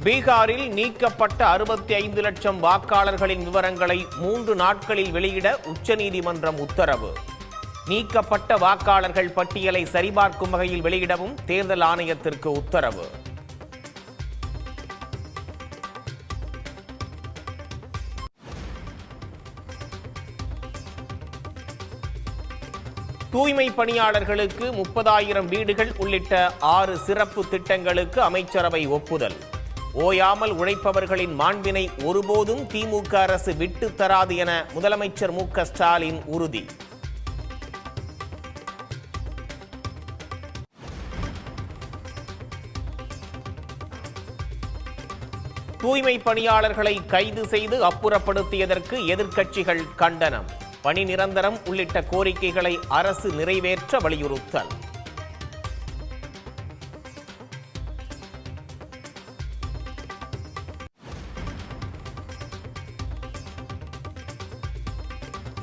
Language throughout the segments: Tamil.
பீகாரில் நீக்கப்பட்ட 65 லட்சம் வாக்காளர்களின் விவரங்களை 3 நாட்களில் வெளியிட உச்சநீதிமன்றம் உத்தரவு. நீக்கப்பட்ட வாக்காளர்கள் பட்டியலை சரிபார்க்கும் வகையில் வெளியிடவும் தேர்தல் ஆணையத்திற்கு உத்தரவு. தூய்மை பணியாளர்களுக்கு 30,000 வீடுகள் உள்ளிட்ட 6 சிறப்பு திட்டங்களுக்கு அமைச்சரவை ஒப்புதல். ஓயாமல் உழைப்பவர்களின் மாண்பினை ஒருபோதும் திமுக அரசு விட்டு தராது என முதலமைச்சர் மு.க. ஸ்டாலின் உறுதி. தூய்மை பணியாளர்களை கைது செய்து அப்புறப்படுத்தியதற்கு எதிர்க்கட்சிகள் கண்டனம். பணி நிரந்தரம் உள்ளிட்ட கோரிக்கைகளை அரசு நிறைவேற்ற வலியுறுத்தல்.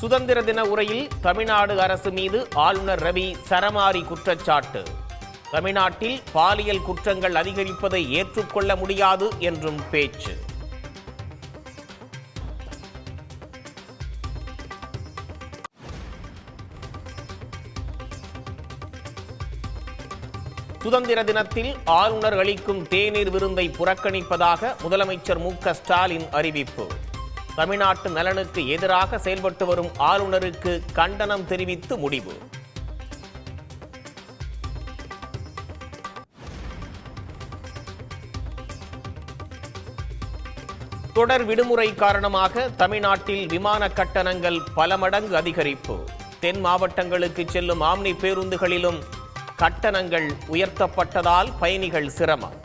சுதந்திர தின உரையில் தமிழ்நாடு அரசு மீது ஆளுநர் ரவி சரமாரி குற்றச்சாட்டு. தமிழ்நாட்டில் பாலியல் குற்றங்கள் அதிகரிப்பதை ஏற்றுக்கொள்ள முடியாது என்றும் பேச்சு. சுதந்திர தினத்தில் ஆளுநர் அளிக்கும் தேநீர் விருந்தை புறக்கணிப்பதாக முதலமைச்சர் மு.க. ஸ்டாலின் அறிவிப்பு. தமிழ்நாட்டு நலனுக்கு எதிராக செயல்பட்டு வரும் ஆளுநருக்கு கண்டனம் தெரிவித்து முடிவு. தொடர் விடுமுறை காரணமாக தமிழ்நாட்டில் விமான கட்டணங்கள் பல மடங்கு அதிகரிப்பு. தென் மாவட்டங்களுக்கு செல்லும் ஆம்னி பேருந்துகளிலும் கட்டணங்கள் உயர்த்தப்பட்டதால் பயணிகள் சிரமம்.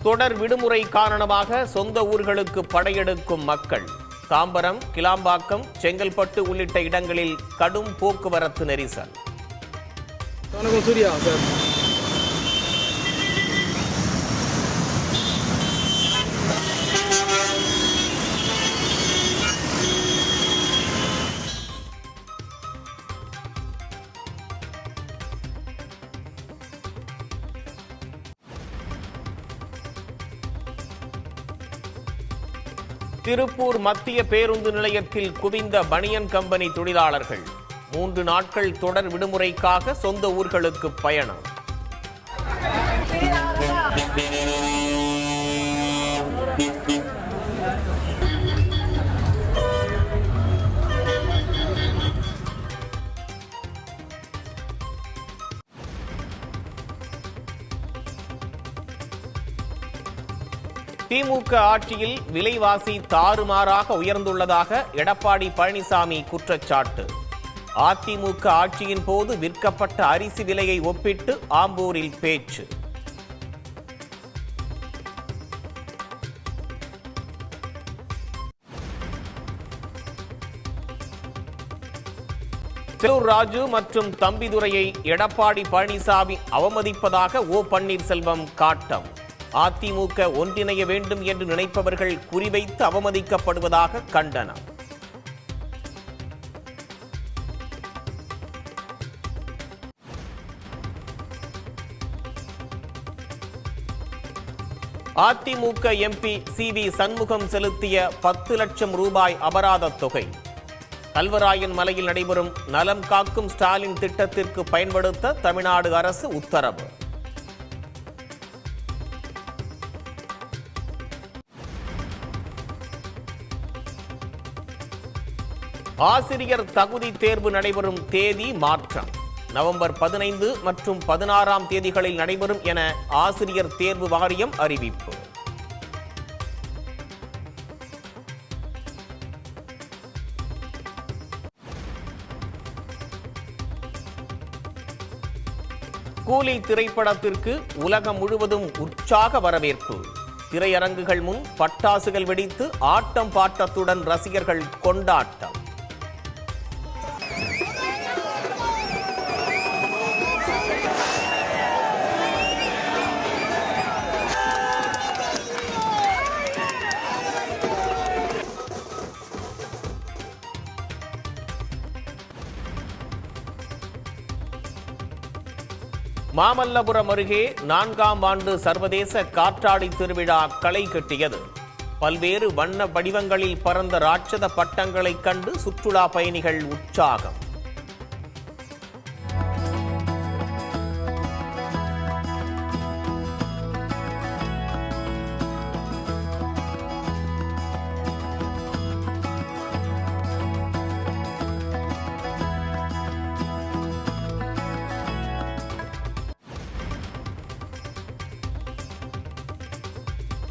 தொடர் விடுமுறை காரணமாக சொந்த ஊர்களுக்கு படையெடுக்கும் மக்கள். தாம்பரம், கிளாம்பாக்கம், செங்கல்பட்டு உள்ளிட்ட இடங்களில் கடும் போக்குவரத்து நெரிசல். திருப்பூர் மத்திய பேருந்து நிலையத்தில் குவிந்த பனியன் கம்பெனி தொழிலாளர்கள். 3 நாட்கள் தொடர் விடுமுறைக்காக சொந்த ஊர்களுக்கு பயணம். திமுக ஆட்சியில் விலைவாசி தாறுமாறாக உயர்ந்துள்ளதாக எடப்பாடி பழனிசாமி குற்றச்சாட்டு. அதிமுக ஆட்சியின் போது விற்கப்பட்ட அரிசி விலையை ஒப்பிட்டு ஆம்பூரில் பேச்சு. செல்லூர் ராஜு மற்றும் தம்பிதுரையை எடப்பாடி பழனிசாமி அவமதிப்பதாக ஓ பன்னீர்செல்வம் காட்டம். அதிமுக ஒன்றிணைய வேண்டும் என்று நினைப்பவர்கள் குறிவைத்து அவமதிக்கப்படுவதாக கண்டனம். AIADMK MP CV. சண்முகம் செலுத்திய 10 லட்சம் ரூபாய் அபராத தொகை. கல்வராயன் மலையில் நடைபெறும் நலம் காக்கும் ஸ்டாலின் திட்டத்திற்கு பயன்படுத்த தமிழ்நாடு அரசு உத்தரவு. ஆசிரியர் தகுதி தேர்வு நடைபெறும் தேதி மாற்றம். நவம்பர் 15 மற்றும் 16ஆம் தேதிகளில் நடைபெறும் என ஆசிரியர் தேர்வு வாரியம் அறிவிப்பு. கூலி திரைப்படத்திற்கு உலகம் முழுவதும் உற்சாக வரவேற்பு. திரையரங்குகள் முன் பட்டாசுகள் வெடித்து ஆட்டம் பாட்டத்துடன் ரசிகர்கள் கொண்டாட்டம். மாமல்லபுரம் அருகே 4ஆம் ஆண்டு சர்வதேச காற்றாடி திருவிழா களை கட்டியது. பல்வேறு வண்ண வடிவங்களில் பறந்த ராட்சத பட்டங்களைக் கண்டு சுற்றுலா பயணிகள் உற்சாகம்.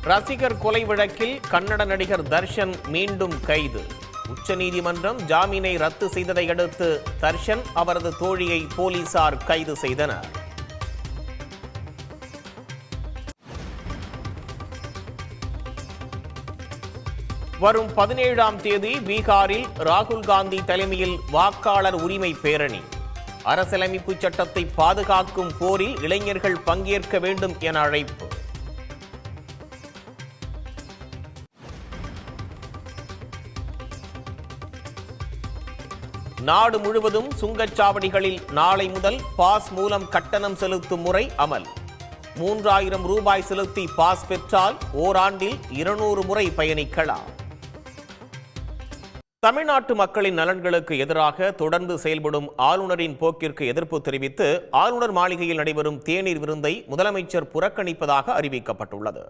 ரசிகர் கொலை வழக்கில் கன்னட நடிகர் தர்ஷன் மீண்டும் கைது. உச்சநீதிமன்றம் ஜாமீனை ரத்து செய்ததை அடுத்து தர்ஷன் அவரது தோழியை போலீசார் கைது செய்தனர். வரும் 17ஆம் தேதி பீகாரில் ராகுல் காந்தி தலைமையில் வாக்காளர் உரிமை பேரணி. அரசியலமைப்பு சட்டத்தை பாதுகாக்கும் போரில் இளைஞர்கள் பங்கேற்க வேண்டும் என அழைப்பு. நாடு முழுவதும் சுங்கச்சாவடிகளில் நாளை முதல் பாஸ் மூலம் கட்டணம் செலுத்தும் முறை அமல். 3000 ரூபாய் செலுத்தி பாஸ் பெற்றால் ஓராண்டில் 200 முறை பயணிக்கலாம். தமிழ்நாட்டு மக்களின் நலன்களுக்கு எதிராக தொடர்ந்து செயல்படும் ஆளுநரின் போக்கிற்கு எதிர்ப்பு தெரிவித்து ஆளுநர் மாளிகையில் நடைபெறும் தேநீர் விருந்தை முதலமைச்சர் புறக்கணிப்பதாக அறிவிக்கப்பட்டுள்ளது.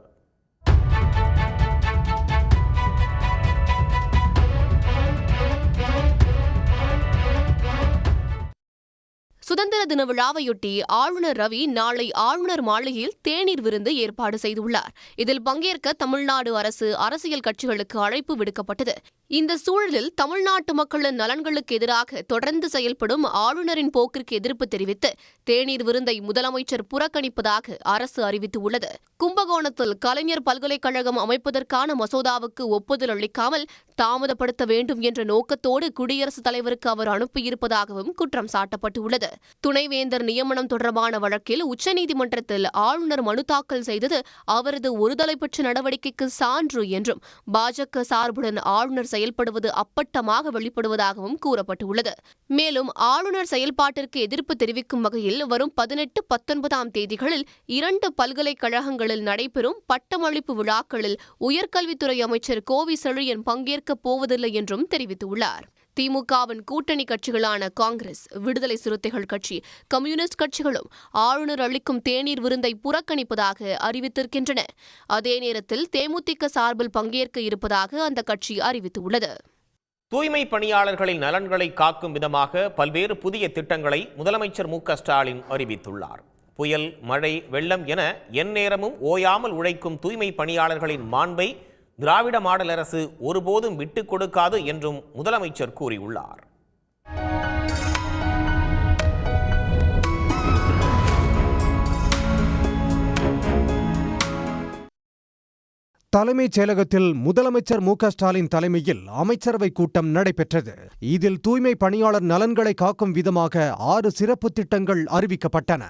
சுதந்திர தின விழாவையொட்டி ஆளுநர் ரவி நாளை ஆளுநர் மாளிகையில் தேநீர் விருந்து ஏற்பாடு செய்துள்ளார். இதில் பங்கேற்க தமிழ்நாடு அரசு அரசியல் கட்சிகளுக்கு அழைப்பு விடுக்கப்பட்டது. இந்த சூழலில் தமிழ்நாட்டு மக்களின் நலன்களுக்கு எதிராக தொடர்ந்து செயல்படும் ஆளுநரின் போக்கிற்கு எதிர்ப்பு தெரிவித்து தேநீர் விருந்தை முதலமைச்சர் புறக்கணிப்பதாக அரசு அறிவித்துள்ளது. கும்பகோணத்தில் கலைஞர் பல்கலைக்கழகம் அமைப்பதற்கான மசோதாவுக்கு ஒப்புதல் அளிக்காமல் தாமதப்படுத்த வேண்டும் என்ற நோக்கத்தோடு குடியரசுத் தலைவருக்கு அவர் அனுப்பியிருப்பதாகவும் குற்றம் சாட்டப்பட்டுள்ளது. துணைவேந்தர் நியமனம் தொடர்பான வழக்கில் உச்சநீதிமன்றத்தில் ஆளுநர் மனு தாக்கல் செய்தது அவரது ஒருதலைப்பட்ச நடவடிக்கைக்கு சான்று என்றும் பாஜக சார்புடன் ஆளுநர் செயல்படுவது அப்பட்டமாக வெளிப்படுவதாகவும் கூறப்பட்டுள்ளது. மேலும் ஆளுநர் செயல்பாட்டிற்கு எதிர்ப்பு தெரிவிக்கும் வகையில் வரும் 18, 19ஆம் தேதிகளில் 2 பல்கலைக்கழகங்களில் நடைபெறும் பட்டமளிப்பு விழாக்களில் உயர்கல்வித்துறை அமைச்சர் கோவி செழியன் பங்கேற்கப் போவதில்லை என்றும் தெரிவித்துள்ளார். திமுகவின் கூட்டணி கட்சிகளான காங்கிரஸ், விடுதலை சிறுத்தைகள் கட்சி, கம்யூனிஸ்ட் கட்சிகளும் ஆளுநர் அளிக்கும் தேநீர் விருந்தை புறக்கணிப்பதாக அறிவித்திருக்கின்றன. அதே நேரத்தில் தேமுதிக சார்பில் பங்கேற்க இருப்பதாக அந்த கட்சி அறிவித்துள்ளது. தூய்மை பணியாளர்களின் நலன்களை காக்கும் விதமாக பல்வேறு புதிய திட்டங்களை முதலமைச்சர் மு.க.ஸ்டாலின் அறிவித்துள்ளார். புயல், மழை, வெள்ளம் என எந்நேரமும் ஓயாமல் உழைக்கும் தூய்மை பணியாளர்களின் மாண்பை திராவிட மாடல் அரசு ஒருபோதும் விட்டுக் கொடுக்காது என்றும் முதலமைச்சர் கூறியுள்ளார். தலைமைச் செயலகத்தில் முதலமைச்சர் மு.க.ஸ்டாலின் தலைமையில் அமைச்சரவை கூட்டம் நடைபெற்றது. இதில் தூய்மை பணியாளர் நலன்களை காக்கும் விதமாக 6 சிறப்பு திட்டங்கள் அறிவிக்கப்பட்டன.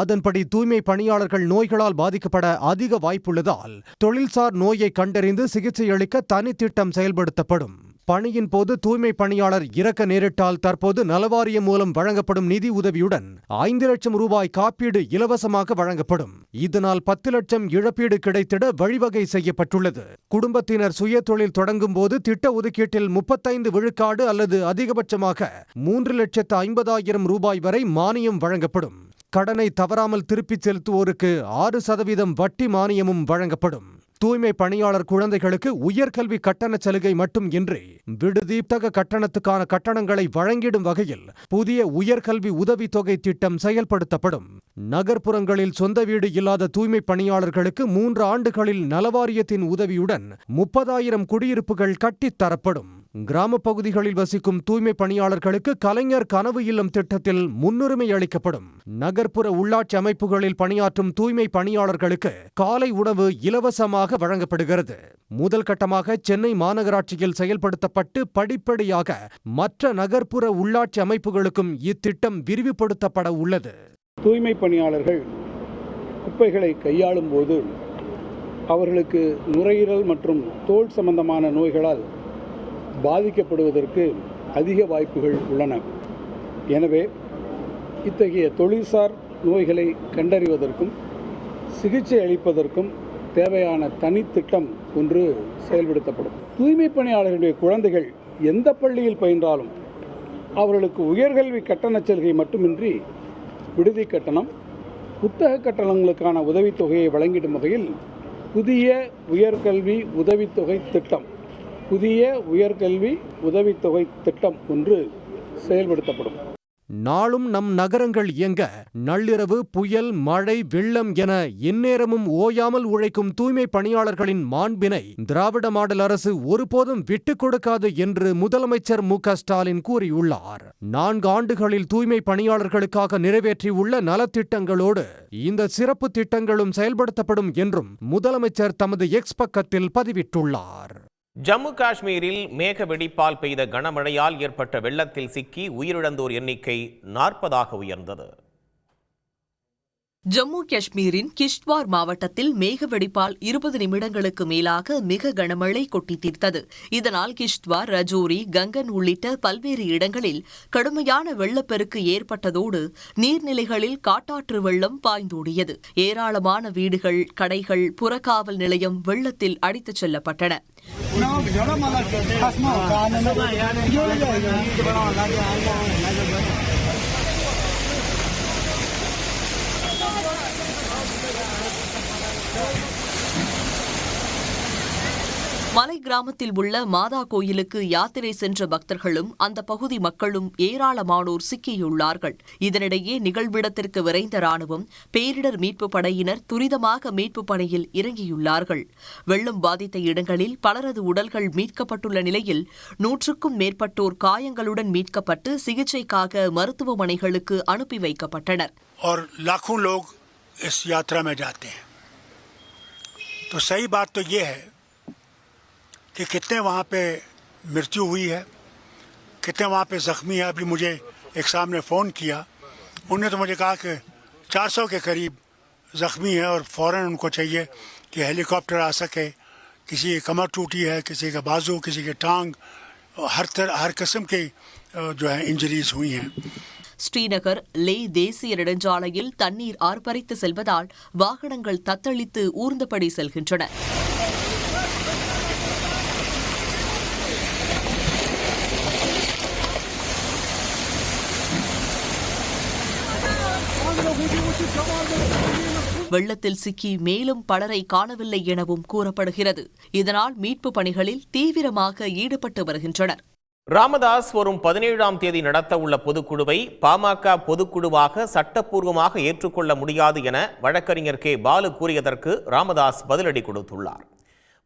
அதன்படி தூய்மை பணியாளர்கள் நோய்களால் பாதிக்கப்பட அதிக வாய்ப்புள்ளதால் தொழில்சார் நோயை கண்டறிந்து சிகிச்சை அளிக்க தனித்திட்டம் செயல்படுத்தப்படும். பணியின் போது தூய்மை பணியாளர் இறக்க நேரிட்டால் தற்போது நலவாரியம் மூலம் வழங்கப்படும் நிதி உதவியுடன் 5 லட்சம் ரூபாய் காப்பீடு இலவசமாக வழங்கப்படும். இதனால் 10 லட்சம் இழப்பீடு கிடைத்திட வழிவகை செய்யப்பட்டுள்ளது. குடும்பத்தினர் சுய தொழில் தொடங்கும் போது திட்ட ஒதுக்கீட்டில் 35 விழுக்காடு அல்லது அதிகபட்சமாக 3,50,000 ரூபாய் வரை மானியம் வழங்கப்படும். கடனை தவறாமல் திருப்பிச் செலுத்துவோருக்கு 6% வட்டி மானியமும் வழங்கப்படும். தூய்மை பணியாளர் குழந்தைகளுக்கு உயர்கல்வி கட்டண சலுகை மட்டும் இன்றி விடுதி, புத்தக கட்டணத்துக்கான கட்டணங்களை வழங்கிடும் வகையில் புதிய உயர்கல்வி உதவித்தொகை திட்டம் செயல்படுத்தப்படும். நகர்ப்புறங்களில் சொந்த வீடு இல்லாத தூய்மை பணியாளர்களுக்கு 3 ஆண்டுகளில் நலவாரியத்தின் உதவியுடன் 30,000 குடியிருப்புகள் கட்டித்தரப்படும். கிராமப் பகுதிகளில் வசிக்கும் தூய்மை பணியாளர்களுக்கு கலைஞர் கனவு இல்லம் திட்டத்தில் முன்னுரிமை அளிக்கப்படும். நகர்ப்புற உள்ளாட்சி அமைப்புகளில் பணியாற்றும் தூய்மை பணியாளர்களுக்கு காலை உணவு இலவசமாக வழங்கப்படுகிறது. முதல் கட்டமாக சென்னை மாநகராட்சியில் செயல்படுத்தப்பட்டு படிப்படியாக மற்ற நகர்ப்புற உள்ளாட்சி அமைப்புகளுக்கும் இத்திட்டம் விரிவுபடுத்தப்பட உள்ளது. தூய்மை பணியாளர்கள் குப்பைகளை கையாளும் போது அவர்களுக்கு நுரையீரல் மற்றும் தோல் சம்பந்தமான நோய்களால் பாதிக்கப்படுவதற்கு அதிக வாய்ப்புகள் உள்ளன. எனவே இத்தகைய தொழில்சார் நோய்களை கண்டறிவதற்கும் சிகிச்சை அளிப்பதற்கும் தேவையான தனித்திட்டம் ஒன்று செயல்படுத்தப்படும். தூய்மை பணியாளர்களுடைய குழந்தைகள் எந்த பள்ளியில் பயின்றாலும் அவர்களுக்கு உயர்கல்வி கட்டணச் சலுகை மட்டுமின்றி விடுதி கட்டணம், புத்தக கட்டணங்களுக்கான உதவித்தொகையை வழங்கிடும் வகையில் புதிய உயர்கல்வி உதவித்தொகை திட்டம் ஒன்று செயல்படுத்தப்படும். நாளும் நம் நகரங்கள் இயங்க நள்ளிரவு புயல், மழை, வெள்ளம் என எந்நேரமும் ஓயாமல் உழைக்கும் தூய்மை பணியாளர்களின் மாண்பினை திராவிட மாடல் அரசு ஒருபோதும் விட்டுக் கொடுக்காது என்று முதலமைச்சர் மு.க.ஸ்டாலின் கூறியுள்ளார். 4 ஆண்டுகளில் தூய்மை பணியாளர்களுக்காக நிறைவேற்றியுள்ள நலத்திட்டங்களோடு இந்த சிறப்பு திட்டங்களும் செயல்படுத்தப்படும் என்றும் முதலமைச்சர் தமது எக்ஸ் பக்கத்தில் பதிவிட்டுள்ளார். ஜம்மு காஷ்மீரில் மேக வெடிப்பால் பெய்த கனமழையால் ஏற்பட்ட வெள்ளத்தில் சிக்கி உயிரிழந்தோர் எண்ணிக்கை 40ஆக உயர்ந்தது. ஜம்மு காஷ்மீரின் கிஷ்ட்வார் மாவட்டத்தில் மேக வெடிப்பால் 20 நிமிடங்களுக்கு மேலாக மிக கனமழை கொட்டி தீர்த்தது. இதனால் கிஷ்ட்வார், ரஜோரி, கங்கன் உள்ளிட்ட பல்வேறு இடங்களில் கடுமையான வெள்ளப்பெருக்கு ஏற்பட்டதோடு நீர்நிலைகளில் காட்டாற்று வெள்ளம் பாய்ந்தோடியது. ஏராளமான வீடுகள், கடைகள், புறக்காவல் நிலையம் வெள்ளத்தில் அடித்துச் செல்லப்பட்டன. மலை கிராமத்தில் உள்ள மாதா கோயிலுக்கு யாத்திரை சென்ற பக்தர்களும் அந்த பகுதி மக்களும் ஏராளமானோர் சிக்கியுள்ளார்கள். இதனிடையே நிகழ்விடத்திற்கு விரைந்த ராணுவம், பேரிடர் மீட்புப் படையினர் துரிதமாக மீட்புப் பணியில் இறங்கியுள்ளார்கள். வெள்ளம் பாதித்த இடங்களில் பலரது உடல்கள் மீட்கப்பட்டுள்ள நிலையில் 100க்கும் மேற்பட்டோர் காயங்களுடன் மீட்கப்பட்டு சிகிச்சைக்காக மருத்துவமனைகளுக்கு அனுப்பி வைக்கப்பட்டனர். कि कितने वहाँ पे मृत्यु हुई है, कितने वहाँ पे ज़ख्मी है. अभी मुझे एक साहब ने फ़ोन किया, उन्होंने तो मुझे कहा कि 400 के करीब ज़ख्मी है और फ़ौरन उनको चाहिए कि हेलीकॉप्टर आ सके. किसी की कमर टूटी है, किसी का बाजू, किसी के टांग, हर किस्म की जो है इंजरीज हुई हैं. ஸ்ரீநகர் லே தேசிய நெடுஞ்சாலையில் தண்ணீர் ஆர்ப்பரித்து செல்வதால் வாகனங்கள் தத்தளித்து ஊர்ந்தபடி செல்கின்றன. வெள்ளத்தில் சிக்கி மேலும் பலரை காணவில்லை எனவும் கூறப்படுகிறது. இதனால் மீட்பு பணிகளில் தீவிரமாக ஈடுபட்டு வருகின்றனர். ராமதாஸ் வரும் 17ஆம் தேதி நடத்த உள்ள பொதுக்குழுவை பாமக பொதுக்குழுவாக சட்டப்பூர்வமாக ஏற்றுக்கொள்ள முடியாது என வழக்கறிஞர் கே. பாலு கூறியதற்கு ராமதாஸ் பதிலடி கொடுத்துள்ளார்.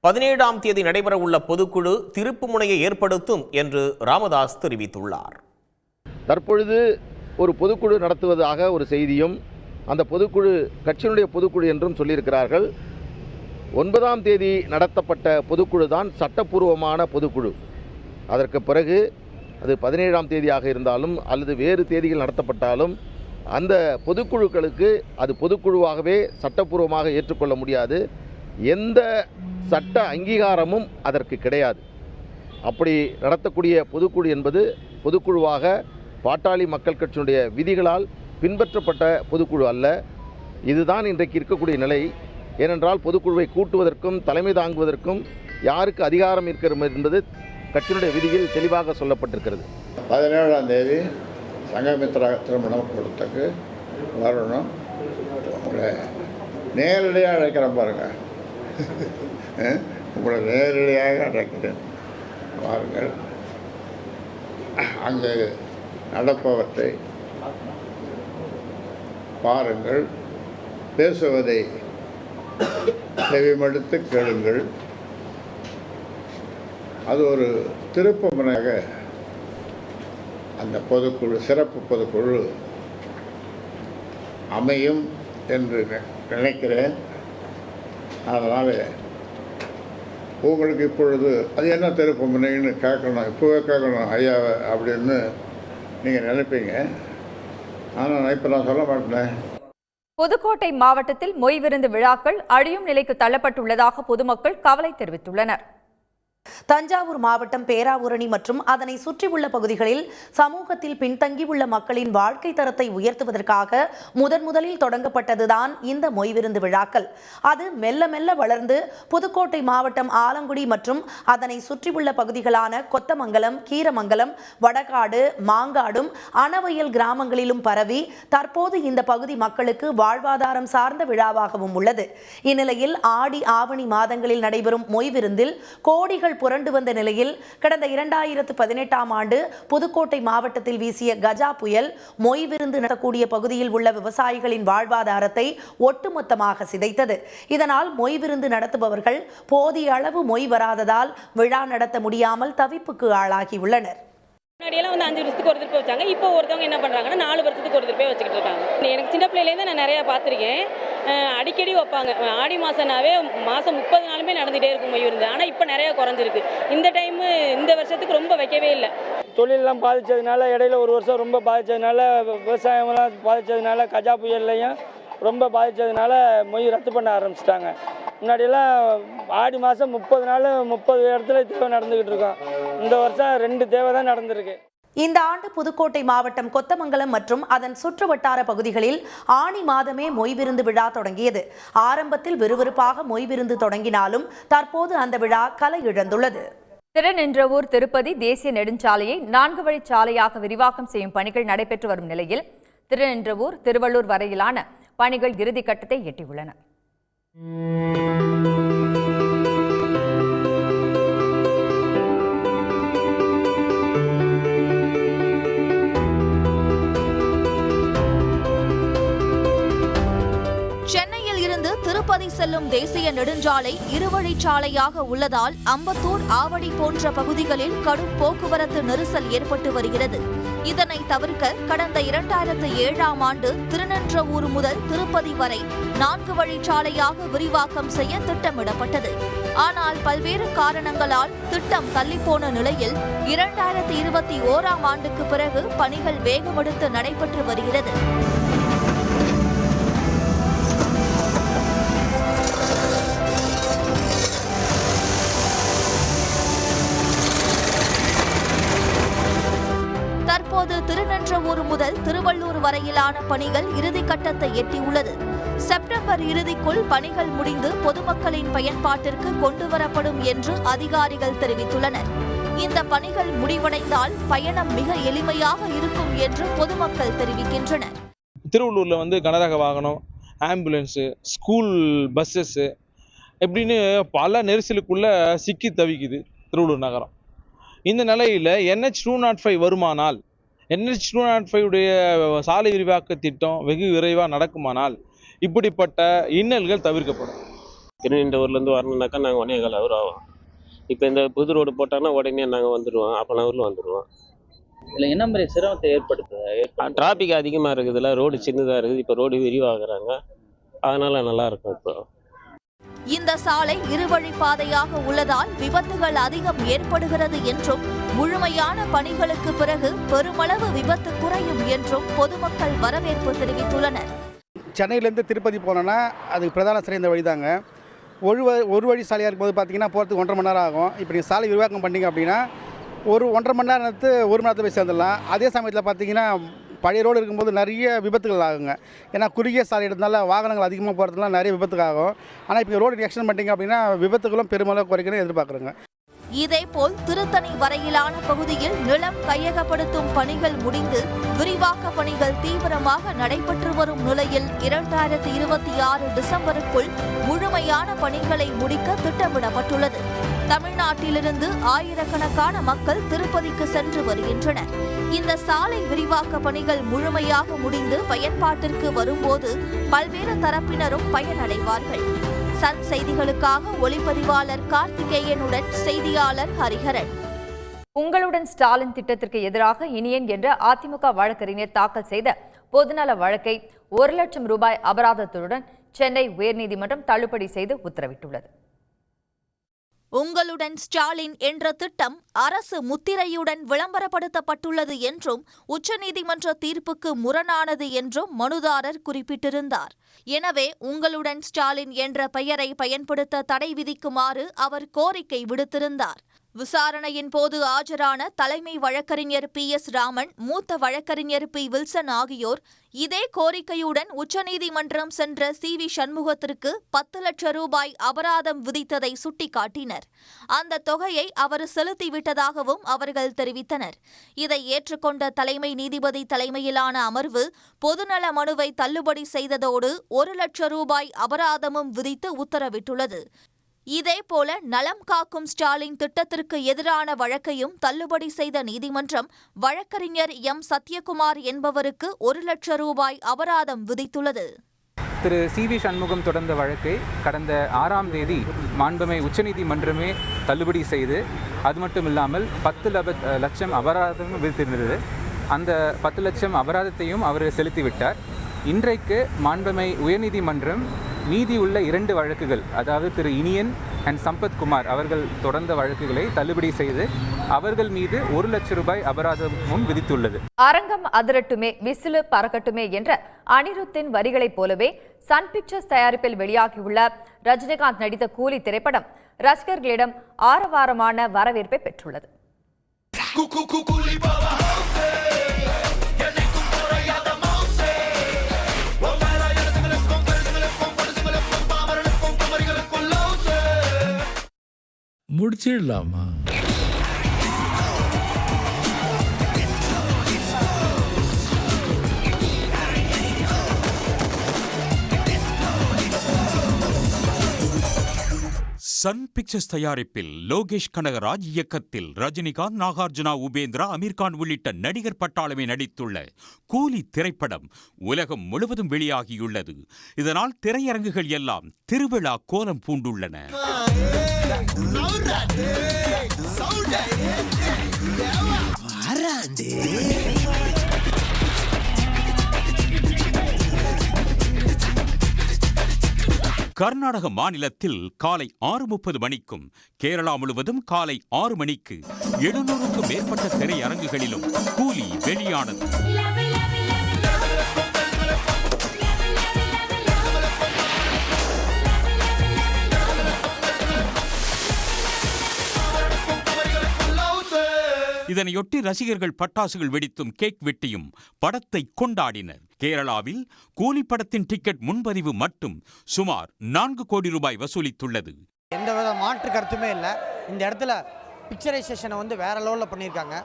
17ஆம் தேதி நடைபெறவுள்ள பொதுக்குழு திருப்பு முனையை ஏற்படுத்தும் என்று ராமதாஸ் தெரிவித்துள்ளார். தற்பொழுது ஒரு பொதுக்குழு நடத்துவதாக ஒரு செய்தியும், அந்த பொதுக்குழு கட்சியினுடைய பொதுக்குழு என்றும் சொல்லியிருக்கிறார்கள். 9ஆம் தேதி நடத்தப்பட்ட பொதுக்குழு தான் சட்டப்பூர்வமான பொதுக்குழு. அதற்கு பிறகு அது 17ஆம் தேதியாக இருந்தாலும் அல்லது வேறு தேதிகள் நடத்தப்பட்டாலும் அந்த பொதுக்குழுக்களுக்கு அது பொதுக்குழுவாகவே சட்டப்பூர்வமாக ஏற்றுக்கொள்ள முடியாது. எந்த சட்ட அங்கீகாரமும் அதற்கு கிடையாது. அப்படி நடத்தக்கூடிய பொதுக்குழு என்பது பொதுக்குழுவாக பாட்டாளி மக்கள் கட்சியினுடைய விதிகளால் பின்பற்றப்பட்ட பொதுக்குழு அல்ல. இதுதான் இன்றைக்கு இருக்கக்கூடிய நிலை. ஏனென்றால் பொதுக்குழுவை கூட்டுவதற்கும் தலைமை தாங்குவதற்கும் யாருக்கு அதிகாரம் இருக்கிறது என்பது கட்சியினுடைய விதியில் தெளிவாக சொல்லப்பட்டிருக்கிறது. 17ஆம் தேதி சங்கமித்ரா திருமணம் கொடுத்தக்கு வரணும். உங்களை நேரடியாக அழைக்கிறேன் பாருங்கள், உங்களை நேரடியாக அழைக்கிறேன் பாருங்கள். அங்கு நடப்பவற்றை பாருங்கள், பேசுவதை செவிமடுத்து கேளுங்கள். அது ஒரு திருப்பு முனையாக அந்த பொதுக்குழு, சிறப்பு பொதுக்குழு அமையும் என்று நினைக்கிறேன். அதனால் உங்களுக்கு இப்பொழுது அது என்ன திருப்பு முனைன்னு கேட்கணும், இப்போவே கேட்கணும் ஐயா அப்படின்னு நீங்கள் நினைப்பீங்க. ஆனால் இப்போ நான் சொல்ல மாட்டேன். புதுக்கோட்டை மாவட்டத்தில் மொய் விருந்து விழாக்கள் அழியும் நிலைக்கு தள்ளப்பட்டுள்ளதாக பொதுமக்கள் கவலை தெரிவித்துள்ளனர். தஞ்சாவூர் மாவட்டம் பேராவூரணி மற்றும் அதனை சுற்றியுள்ள பகுதிகளில் சமூகத்தில் பின்தங்கியுள்ள மக்களின் வாழ்க்கை தரத்தை உயர்த்துவதற்காக முதலில் தொடங்கப்பட்டதுதான் இந்த மொய்விருந்து விழாக்கள். அது மெல்ல மெல்ல வளர்ந்து புதுக்கோட்டை மாவட்டம் ஆலங்குடி மற்றும் அதனை சுற்றியுள்ள பகுதிகளான கொத்தமங்கலம், கீரமங்கலம், வடகாடு, மாங்காடும், அணவயல் கிராமங்களிலும் பரவி தற்போது இந்த பகுதி மக்களுக்கு வாழ்வாதாரம் சார்ந்த விழாவாகவும் உள்ளது. இந்நிலையில் ஆடி ஆவணி மாதங்களில் நடைபெறும் மொய்விருந்தில் கோடிகள் புரண்டு வந்த நிலையில் கடந்த 2018ஆம் ஆண்டு புதுக்கோட்டை மாவட்டத்தில் வீசிய கஜா புயல் மொய் விருந்து நடத்தக்கூடிய பகுதியில் உள்ள விவசாயிகளின் வாழ்வாதாரத்தை ஒட்டுமொத்தமாக சிதைத்தது. இதனால் மொய் விருந்து நடத்துபவர்கள் போதிய அளவு மொய் வராததால் விழா நடத்த முடியாமல் தவிப்புக்கு ஆளாகியுள்ளனர். முன்னாடியெல்லாம் 5 வருஷத்துக்கு ஒரு திருப்பி வச்சாங்க. இப்போ ஒருத்தவங்க என்ன பண்ணுறாங்கன்னா 4 வருஷத்துக்கு ஒரு திருப்பி வச்சுக்கிட்டு இருக்காங்க. எனக்கு சின்ன பிள்ளையிலேருந்து நான் நிறையா பார்த்துருக்கேன். அடிக்கடி வைப்பாங்க. ஆடி மாதம்னாவே மாதம் 30 நாளுமே நடந்துகிட்டே இருக்கும் மொய் விருந்து. ஆனால் இப்போ நிறையா குறைஞ்சிருக்கு. இந்த டைமு இந்த வருஷத்துக்கு ரொம்ப வைக்கவே இல்லை. தொழிலெலாம் பாதித்ததுனால இடையில ஒரு வருஷம் ரொம்ப பாதித்ததுனால விவசாயமெல்லாம் பாதித்ததுனால கஜா புயல்லையும் ரொம்ப பாதித்ததுனால மொய் ரத்து பண்ண ஆரம்பிச்சிட்டாங்க. முன்னாடியெல்லாம் ஆடி மாதம் 30 நாள் 30 இடத்துல தேவை நடந்துக்கிட்டு இருக்கோம். இந்த வருஷம் 2 தேவை தான் நடந்திருக்கு. இந்த ஆண்டு புதுக்கோட்டை மாவட்டம் கொத்தமங்கலம் மற்றும் அதன் சுற்றுவட்டார பகுதிகளில் ஆணி மாதமே மொய்விருந்து விழா தொடங்கியது. ஆரம்பத்தில் விறுவிறுப்பாக மொய்விருந்து தொடங்கினாலும் தற்போது அந்த விழா கலை இழந்துள்ளது. திருநின்றவூர் திருப்பதி தேசிய நெடுஞ்சாலையை 4 வழிச்சாலையாக விரிவாக்கம் செய்யும் பணிகள் நடைபெற்று வரும் நிலையில் திருநின்றவூர் திருவள்ளூர் வரையிலான பணிகள் இறுதிக்கட்டத்தை எட்டியுள்ளன. சென்னையில் இருந்து திருப்பதி செல்லும் தேசிய நெடுஞ்சாலை 2 வழிச்சாலையாக உள்ளதால் அம்பத்தூர், ஆவடி போன்ற பகுதிகளில் கடும் போக்குவரத்து நெரிசல் ஏற்பட்டு வருகிறது. இதனை தவிர்க்க கடந்த 2007ஆம் ஆண்டு திருநின்றவூர் முதல் திருப்பதி வரை 4 வழிச்சாலையாக விரிவாக்கம் செய்ய திட்டமிடப்பட்டது. ஆனால் பல்வேறு காரணங்களால் திட்டம் தள்ளிப்போன நிலையில் 2021ஆம் ஆண்டுக்கு பிறகு பணிகள் வேகமெடுத்து நடைபெற்று வருகிறது. தற்போது திருநின்றவூர் முதல் திருவள்ளூர் வரையிலான பணிகள் இறுதிக்கட்டத்தை எட்டியுள்ளது. செப்டம்பர் இறுதிக்குள் பணிகள் முடிந்து பொதுமக்களின் பயன்பாட்டிற்கு கொண்டுவரப்படும் என்று அதிகாரிகள் தெரிவித்துள்ளனர். இந்த பணிகள் முடிவடைந்தால் பயணம் மிக எளிமையாக இருக்கும் என்று பொதுமக்கள் தெரிவிக்கின்றனர். திருவள்ளூர்ல கனரக வாகனம், ஆம்புலன்ஸு, ஸ்கூல் பஸ்ஸஸ் எப்படின்னு பல நெரிசலுக்குள்ள சிக்கி தவிக்குது திருவள்ளூர் நகரம். இந்த நிலையில் NH-205 வருமானால், NH-205 உடைய சாலை விரிவாக்க திட்டம் வெகு விரைவாக நடக்குமானால் இப்படிப்பட்ட இன்னல்கள் தவிர்க்கப்படும். திருநின்றவூர்லேருந்து வரணுன்னாக்கா நாங்கள் 1.25 ஹவர் ஆகும். இப்போ இந்த புது ரோடு போட்டாங்கன்னா உடனே நாங்கள் வந்துடுவோம், 1/2 ஹவரில் வந்துடுவோம். இதில் என்ன மாதிரி சிரமத்தை ஏற்படுத்துது? டிராஃபிக் அதிகமாக இருக்குதுல்ல, ரோடு சின்னதாக இருக்குது. இப்போ ரோடு விரிவாகிறாங்க, அதனால் நல்லாயிருக்கும். இப்போ இந்த சாலை 2 வழிப்பாதையாக உள்ளதால் விபத்துகள் அதிகம் ஏற்படுகிறது என்றும் முழுமையான பணிகளுக்கு பிறகு பெருமளவு விபத்து குறையும் என்றும் பொதுமக்கள் வரவேற்பு தெரிவித்துள்ளனர். சென்னையிலேருந்து திருப்பதி போனோன்னா அதுக்கு பிரதான சிறை இந்த வழிதாங்க. ஒரு வழி சாலையாக இருக்கும்போது பார்த்தீங்கன்னா போகிறதுக்கு 1.5 மணி நேரம் ஆகும். இப்போ நீங்கள் சாலை விரிவாக்கம் பண்ணிங்க அப்படின்னா 1.5 மணி நேரத்து 1 மணி நேரத்தில் போய் சேர்ந்துடலாம். அதே சமயத்தில் பார்த்தீங்கன்னா பழைய ரோடு இருக்கும்போது நிறைய விபத்துகள் ஆகுங்க. ஏன்னா குறுகிய சாலை இருந்தால வாகனங்கள் அதிகமாக போகிறதுலாம் நிறைய விபத்துக்கு ஆகும். ஆனால் இப்போ ரோடு எக்ஸ்டெண்ட் பண்ணிட்டீங்க அப்படின்னா விபத்துகளும் பெருமளவு குறைக்கணும் எதிர்பார்க்குறோங்க. இதேபோல் திருத்தணி வரையிலான பகுதியில் நிலம் கையகப்படுத்தும் பணிகள் முடிந்து விரிவாக்க பணிகள் தீவிரமாக நடைபெற்று வரும் நிலையில் 2026 டிசம்பருக்குள் முழுமையான பணிகளை முடிக்க திட்டமிடப்பட்டுள்ளது. தமிழ்நாட்டிலிருந்து ஆயிரக்கணக்கான மக்கள் திருப்பதிக்கு சென்று வருகின்றனர். இந்த சாலை விரிவாக்க பணிகள் முழுமையாக முடிந்து பயன்பாட்டிற்கு வரும்போது பல்வேறு தரப்பினரும் பயனடைவார்கள். சன் செய்திகளுக்காக ஒளிப்பதிவாளர் கார்த்திகேயனுடன் செய்தியாளர் ஹரிஹரன். உங்களுடன் ஸ்டாலின் திட்டத்திற்கு எதிராக இனியன் என்ற அதிமுக வழக்கறிஞர் தாக்கல் செய்த பொதுநல வழக்கை 1 லட்சம் ரூபாய் அபராதத்துடன் சென்னை உயர்நீதிமன்றம் தள்ளுபடி செய்து உத்தரவிட்டுள்ளது. உங்களுடன் ஸ்டாலின் என்ற திட்டம் அரசு முத்திரையுடன் விளம்பரப்படுத்தப்பட்டுள்ளது என்றும் உச்சநீதிமன்ற தீர்ப்புக்கு முரணானது என்றும் மனுதாரர் குறிப்பிட்டிருந்தார். எனவே உங்களுடன் ஸ்டாலின் என்ற பெயரை பயன்படுத்த தடை விதிக்குமாறு அவர் கோரிக்கை விடுத்திருந்தார். விசாரணையின் போது ஆஜரான தலைமை வழக்கறிஞர் PS ராமன், மூத்த வழக்கறிஞர் P வில்சன் ஆகியோர் இதே கோரிக்கையுடன் உச்சநீதிமன்றம் சென்ற CV சண்முகத்திற்கு 10 லட்சம் ரூபாய் அபராதம் விதித்ததை சுட்டிக்காட்டினர். அந்த தொகையை அவர் செலுத்திவிட்டதாகவும் அவர்கள் தெரிவித்தனர். இதை ஏற்றுக்கொண்ட தலைமை நீதிபதி தலைமையிலான அமர்வு பொதுநல மனுவை தள்ளுபடி செய்ததோடு 1 லட்சம் ரூபாய் அபராதமும் விதித்து உத்தரவிட்டுள்ளது. இதேபோல நலம் காக்கும் ஸ்டாலின் திட்டத்திற்கு எதிரான வழக்கையும் தள்ளுபடி செய்த நீதிமன்றம் வழக்கறிஞர் M சத்யகுமார் என்பவருக்கு 1 லட்சம் ரூபாய் அபராதம் விதித்துள்ளது. திரு CV சண்முகம் தொடர்ந்த வழக்கை கடந்த 6ஆம் தேதி மாண்புமை உச்சநீதிமன்றமே தள்ளுபடி செய்து, அது மட்டும் இல்லாமல் 10 லட்சம் அபராதம் விதித்திருந்தது. அந்த 10 லட்சம் அபராதத்தையும் அவர் செலுத்திவிட்டார். இன்றைக்கு மாண்புமை உயர்நீதிமன்றம் மீதி உள்ள 2 வழக்குகள், அதாவது திரு இனியன் அண்ட் சம்பத்குமார் அவர்கள் தொடர்ந்த வழக்குகளை தள்ளுபடி செய்து அவர்கள் மீது 1 லட்சம் ரூபாய் அபராதமும் விதித்துள்ளது. அரங்கம் அதிரட்டுமே விசிலு பறக்கட்டுமே என்ற அனிருத்தின் வரிகளைப் போலவே சன் பிக்சர்ஸ் தயாரிப்பில் வெளியாகியுள்ள ரஜினிகாந்த் நடித்த கூலி திரைப்படம் ரசிகர்களிடம் ஆரவாரமான வரவேற்பை பெற்றுள்ளது. முடிச்சிடலாமா? சன் பிக்சர்ஸ் தயாரிப்பில் லோகேஷ் கனகராஜ் இயக்கத்தில் ரஜினிகாந்த், நாகார்ஜுனா, உபேந்திரா, அமீர்கான் உள்ளிட்ட நடிகர் பட்டாளமே நடித்துள்ள கூலி திரைப்படம் உலகம் முழுவதும் வெளியாகியுள்ளது. இதனால் திரையரங்குகள் எல்லாம் திருவிழா கோலம் பூண்டுள்ளன. கர்நாடக மாநிலத்தில் காலை 6:30 மணிக்கும், கேரளா முழுவதும் காலை 6 மணிக்கு 700க்கும் மேற்பட்ட திரையரங்குகளிலும் கூலி வெளியானது. இதனையொட்டி ரசிகர்கள் பட்டாசுகள் வெடித்தும் கேக் வெட்டியும் படத்தை கொண்டாடினர். கேரளாவில் கூலி படத்தின் டிக்கெட் முன்பதிவு மட்டும் சுமார் 4 கோடி ரூபாய் வசூலித்துள்ளது. எந்தவித மாற்று கருத்துமே இல்லை. இந்த இடத்துல பிக்சரைசேஷனை வேற லெவலில் பண்ணியிருக்காங்க.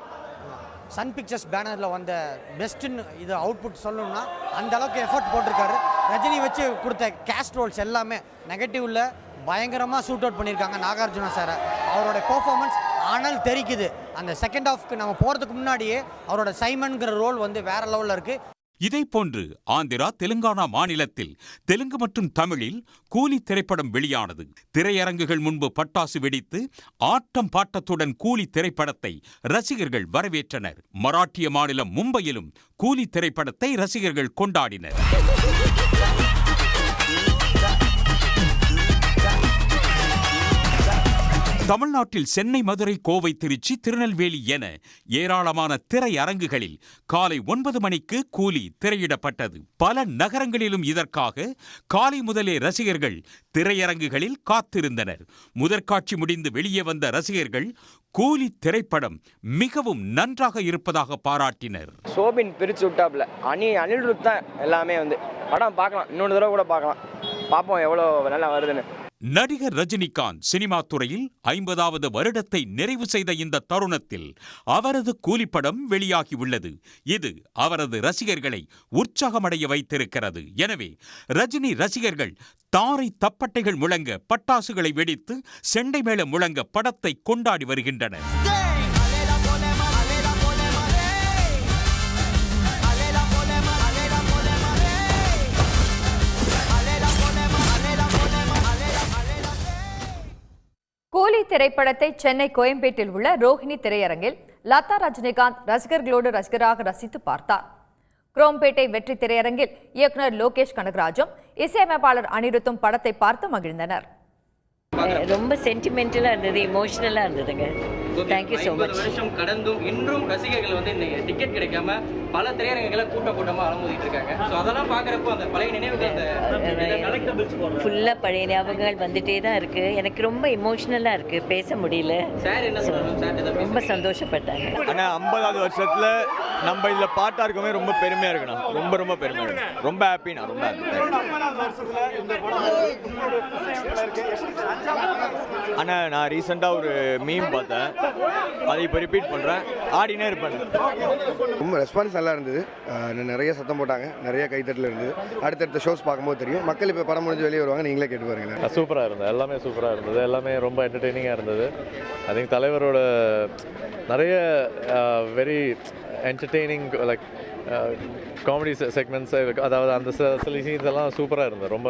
சன் பிக்சர்ஸ் பேனரில் வந்த பெஸ்ட்டுன்னு இது அவுட்புட் சொல்லணும்னா அந்த அளவுக்கு எஃபர்ட் போட்டிருக்காரு. ரஜினி வச்சு கொடுத்த கேஸ்ட் ரோல்ஸ் எல்லாமே நெகட்டிவ்ல பயங்கரமாக ஷூட் அவுட் பண்ணியிருக்காங்க. நாகார்ஜுனா சாரை அவரோட பெர்ஃபார்மன்ஸ் ஆனால் தெரிக்குது. அந்த செகண்ட் ஹாஃப்க்கு நம்ம போகிறதுக்கு முன்னாடியே அவரோட சைமன்கிற ரோல் வேற லெவலில் இருக்குது. இதைப்போன்று ஆந்திரா, தெலுங்கானா மாநிலத்தில் தெலுங்கு மற்றும் தமிழில் கூலி திரைப்படம் வெளியானது. திரையரங்குகள் முன்பு பட்டாசு வெடித்து ஆட்டம் பாட்டத்துடன் கூலி திரைப்படத்தை ரசிகர்கள் வரவேற்றனர். மராட்டிய மாநிலம் மும்பையிலும் கூலி திரைப்படத்தை ரசிகர்கள் கொண்டாடினர். தமிழ்நாட்டில் சென்னை, மதுரை, கோவை, திருச்சி, திருநெல்வேலி என ஏராளமான திரையரங்குகளில் காலை 9 மணிக்கு கூலி திரையிடப்பட்டது. பல நகரங்களிலும் இதற்காக காலை முதலே ரசிகர்கள் திரையரங்குகளில் காத்திருந்தனர். முதற்காட்சி முடிந்து வெளியே வந்த ரசிகர்கள் கூலி திரைப்படம் மிகவும் நன்றாக இருப்பதாக பாராட்டினர். சோபின் பிரிச்சு விட்டாப்ல அனிருத் தான் எல்லாமே படம் பார்க்கலாம், இன்னொரு தடவை கூட பார்க்கலாம், பார்ப்போம் எவ்வளோ நல்லா வருதுன்னு. நடிகர் ரஜினிகாந்த் சினிமா துறையில் 50வது வருடத்தை நிறைவு செய்த இந்த தருணத்தில் அவரது கூலிப்படம் வெளியாகியுள்ளது. இது அவரது ரசிகர்களை உற்சாகமடைய வைத்திருக்கிறது. எனவே ரஜினி ரசிகர்கள் தாரை தப்பட்டைகள் முழங்க, பட்டாசுகளை வெடித்து, செண்டை மேளம் முழங்க படத்தை கொண்டாடி வருகின்றனர். கூலி திரைப்படத்தை சென்னை கோயம்பேட்டில் உள்ள ரோஹிணி திரையரங்கில் லதா ரஜினிகாந்த் ரசிகர்களோடு ரசிகராக ரசித்து பார்த்தார். குரோம்பேட்டை வெற்றி திரையரங்கில் இயக்குனர் லோகேஷ் கனகராஜும் இசையமைப்பாளர் அனிருத்தும் படத்தை பார்த்து மகிழ்ந்தனர். ரொம்ப சென்டிமெண்டலாக இருந்தது, இமோஷனலாக இருந்ததுங்க. Thank you so much. வருஷம் கடந்தும் இன்றும் ரசிகர்கள் வந்து இந்த டிக்கெட் கிடைக்காம பல திரையரங்குகளை கூட்டமாக அலமோதிட்டு இருக்காங்க. ஸோ அதெல்லாம் பார்க்குறப்போ அந்த பழைய நினைவுகள் ஃபுல்லாக பழைய ஞாபகங்கள் வந்துட்டே தான் இருக்குது. எனக்கு ரொம்ப இமோஷனலாக இருக்குது, பேச முடியல. சார் என்ன சொல்கிறாங்க? ரொம்ப சந்தோஷப்பட்டாங்க. ஆனால் 50வது வருஷத்தில் நம்ம இதில் பாட்டாக இருக்கவே ரொம்ப பெருமையாக இருக்குண்ணா. ரொம்ப ரொம்ப பெருமையாக இருக்கு. ரொம்ப ஹாப்பிண்ணா. ரொம்ப ஹாப்பி. அண்ணா நான் ரீசெண்டாக ஒரு மீம் பார்த்தேன், அதை இப்போ ரிப்பீட் பண்ணுறேன், ஆடினே இருப்பேன். ரொம்ப ரெஸ்பான்ஸ் நல்லா இருந்தது. நிறைய சத்தம் போட்டாங்க, நிறைய கைத்தட்டல் இருந்தது. அடுத்தடுத்த ஷோஸ் பார்க்கும்போது தெரியும். மக்கள் இப்போ படம் முடிஞ்சு வெளியே வருவாங்க, நீங்களே கேட்டு பாருங்க. சூப்பராக இருந்தது, எல்லாமே சூப்பராக இருந்தது, எல்லாமே ரொம்ப என்டர்டெய்னிங்காக இருந்தது. ஐ திங்க் தலைவரோட நிறைய very entertaining like comedy segments, அதாவது அந்த சில சீன்ஸ் எல்லாம் சூப்பராக இருந்தது. ரொம்ப